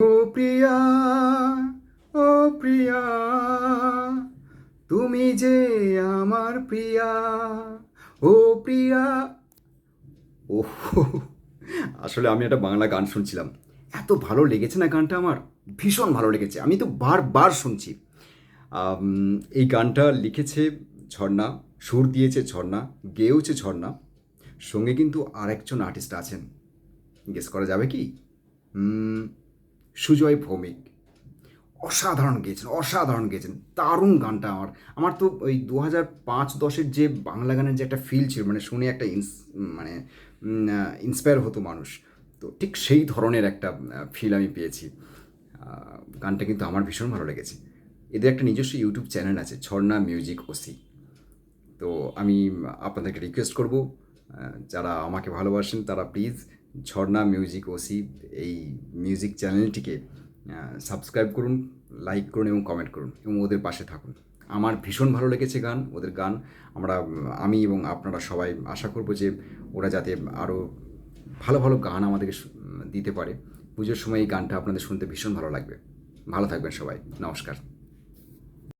ও প্রিয়া, ও প্রিয়া, তুমি যে আমার প্রিয়া, ও প্রিয়া। ওহ, আসলে আমি একটা বাংলা গান শুনছিলাম, এত ভালো লেগেছে না গানটা, আমার ভীষণ ভালো লেগেছে, আমি তো বারবার শুনছি। এই গানটা লিখেছে ঝর্ণা, সুর দিয়েছে ঝর্ণা, গেয়েওছে ঝর্ণা, সঙ্গে কিন্তু আরেকজন আর্টিস্ট আছেন। গেস করা যাবে কি? উম, সুজয় ভৌমিক। অসাধারণ গেয়েছেন, অসাধারণ গেয়েছেন, দারুণ গানটা। আমার আমার তো ওই 2005-10-এর যে বাংলা গানের যে একটা ফিল ছিল, মানে শুনে একটা মানে ইন্সপায়ার হতো মানুষ, তো ঠিক সেই ধরনের একটা ফিল আমি পেয়েছি। গানটা কিন্তু আমার ভীষণ ভালো লেগেছে। এদের একটা নিজস্ব ইউটিউব চ্যানেল আছে, ঝর্ণা মিউজিক ওসি। তো আমি আপনাদেরকে রিকোয়েস্ট করব, যারা আমাকে ভালোবাসেন তারা প্লিজ ঝর্ণা মিউজিক ওসি এই মিউজিক চ্যানেলটিকে সাবস্ক্রাইব করুন, লাইক করুন এবং কমেন্ট করুন এবং ওদের পাশে থাকুন। আমার ভীষণ ভালো লেগেছে ওদের গান। আমি এবং আপনারা সবাই আশা করব যে ওরা যাতে আরও ভালো ভালো গান আমাদেরকে দিতে পারে। পুজোর সময় এই গানটা আপনাদের শুনতে ভীষণ ভালো লাগবে। ভালো থাকবেন সবাই, নমস্কার।